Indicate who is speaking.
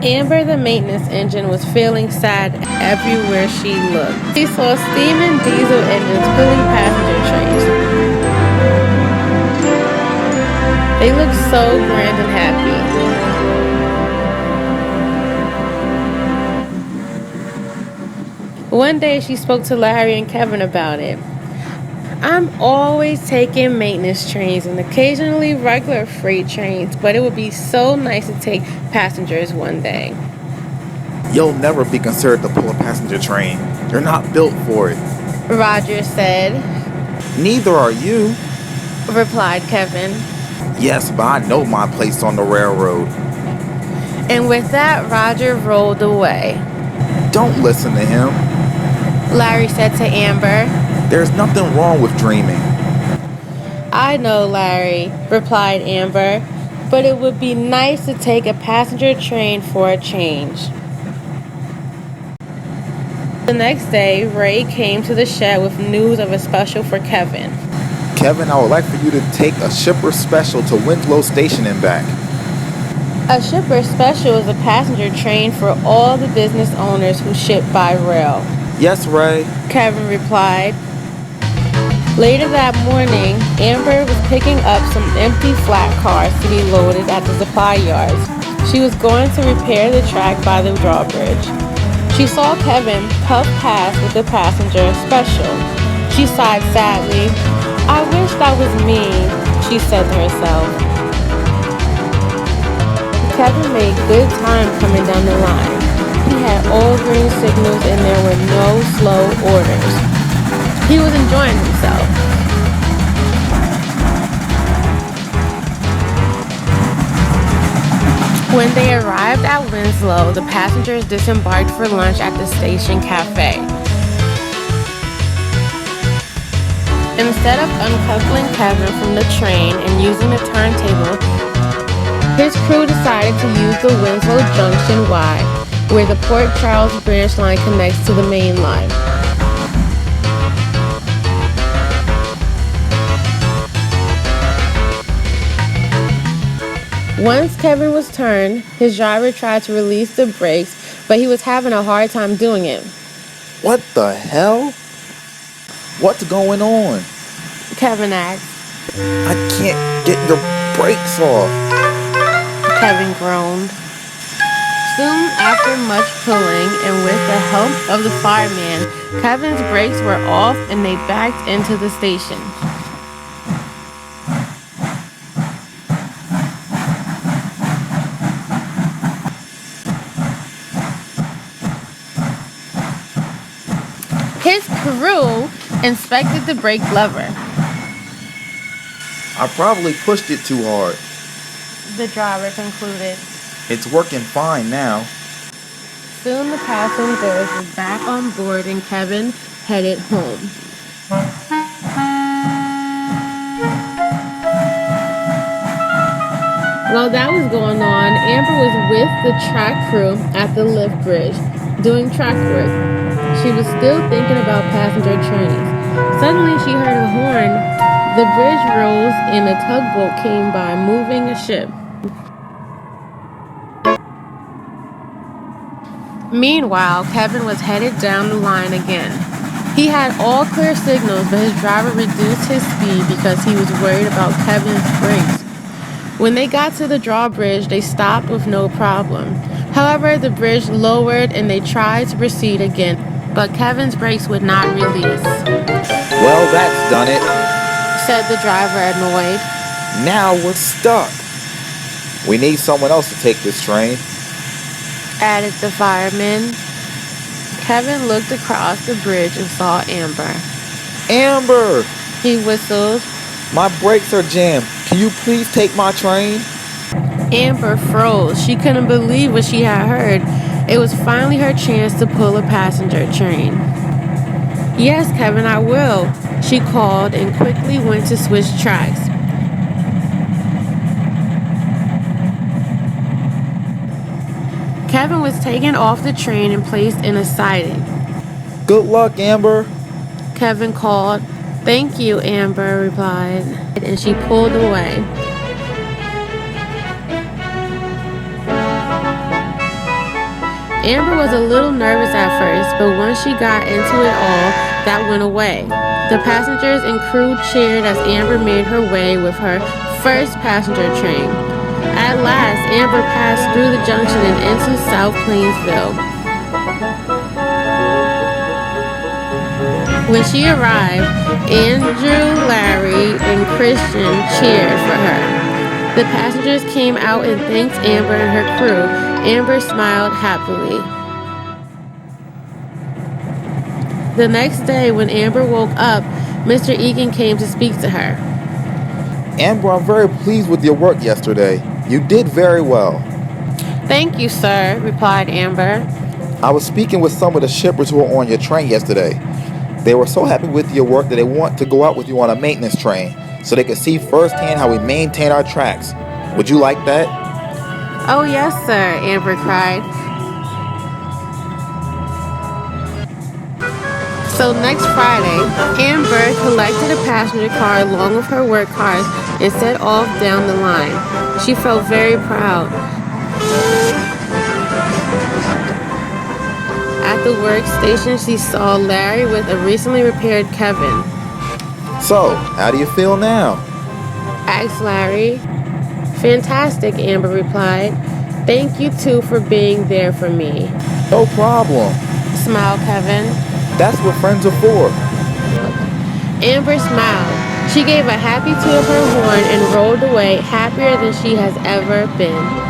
Speaker 1: Amber, the maintenance engine, was feeling sad everywhere she looked. She saw steaming diesel engines pulling passenger trains. They looked so grand and happy. One day she spoke to Larry and Kevin about it. I'm always taking maintenance trains and occasionally regular freight trains, but it would be so nice to take passengers one day.
Speaker 2: You'll never be considered to pull a passenger train. You're not built for it.
Speaker 1: Roger said.
Speaker 2: Neither are you.
Speaker 1: Replied Kevin.
Speaker 2: Yes, but I know my place on the railroad.
Speaker 1: And with that, Roger rolled away.
Speaker 2: Don't listen to him.
Speaker 1: Larry said to Amber.
Speaker 2: There's nothing wrong with dreaming.
Speaker 1: I know, Larry, replied Amber, but it would be nice to take a passenger train for a change. The next day, Ray came to the shed with news of a special for Kevin.
Speaker 2: Kevin, I would like for you to take a shipper special to Winslow Station and back.
Speaker 1: A shipper special is a passenger train for all the business owners who ship by rail.
Speaker 2: Yes, Ray,
Speaker 1: Kevin replied. Later that morning, Amber was picking up some empty flat cars to be loaded at the supply yards. She was going to repair the track by the drawbridge. She saw Kevin puff past with the passenger special. She sighed sadly. I wish that was me, she said to herself. Kevin made good time coming down the line. He had all green signals and there were no slow orders. He was enjoying himself. When they arrived at Winslow, the passengers disembarked for lunch at the station cafe. Instead of uncoupling Kevin from the train and using the turntable, his crew decided to use the Winslow Junction Y, where the Port Charles branch line connects to the main line. Once Kevin was turned, his driver tried to release the brakes, but he was having a hard time doing it.
Speaker 2: What the hell? What's going on?
Speaker 1: Kevin asked.
Speaker 2: I can't get your brakes off.
Speaker 1: Kevin groaned. Soon after much pulling and with the help of the fireman, Kevin's brakes were off and they backed into the station. His crew inspected the brake lever.
Speaker 2: I probably pushed it too hard.
Speaker 1: The driver concluded.
Speaker 2: It's working fine now.
Speaker 1: Soon the passengers were back on board and Kevin headed home. While that was going on, Amber was with the track crew at the lift bridge, doing track work. She was still thinking about passenger trains. Suddenly she heard a horn. The bridge rose and a tugboat came by, moving a ship. Meanwhile, Kevin was headed down the line again. He had all clear signals, but his driver reduced his speed because he was worried about Kevin's brakes. When they got to the drawbridge, they stopped with no problem. However, the bridge lowered and they tried to proceed again, but Kevin's brakes would not release.
Speaker 2: Well, that's done it,
Speaker 1: said the driver, annoyed.
Speaker 2: Now we're stuck. We need someone else to take this train,
Speaker 1: added the fireman. Kevin looked across the bridge and saw Amber.
Speaker 2: Amber!
Speaker 1: He whistled.
Speaker 2: My brakes are jammed. Can you please take my train?
Speaker 1: Amber froze. She couldn't believe what she had heard. It was finally her chance to pull a passenger train. Yes, Kevin, I will, she called and quickly went to switch tracks. Kevin was taken off the train and placed in a siding.
Speaker 2: Good luck, Amber,
Speaker 1: Kevin called. Thank you, Amber replied, and she pulled away. Amber was a little nervous at first, but once she got into it all, that went away. The passengers and crew cheered as Amber made her way with her first passenger train. At last, Amber passed through the junction and into South Plainsville. When she arrived, Andrew, Larry, and Christian cheered for her. The passengers came out and thanked Amber and her crew. Amber smiled happily. The next day, when Amber woke up, Mr. Egan came to speak to her.
Speaker 2: Amber, I'm very pleased with your work yesterday. You did very well.
Speaker 1: Thank you, sir, replied Amber.
Speaker 2: I was speaking with some of the shippers who were on your train yesterday. They were so happy with your work that they want to go out with you on a maintenance train so they could see firsthand how we maintain our tracks. Would you like that?
Speaker 1: Oh, yes, sir, Amber cried. So next Friday, Amber collected a passenger car along with her work cars and set off down the line. She felt very proud. At the workstation, she saw Larry with a recently repaired Kevin.
Speaker 2: So, how do you feel now?
Speaker 1: Asked Larry. Fantastic, Amber replied. Thank you, too, for being there for me.
Speaker 2: No problem.
Speaker 1: Smiled Kevin.
Speaker 2: That's what friends are for.
Speaker 1: Amber smiled. She gave a happy toot of her horn and rolled away happier than she has ever been.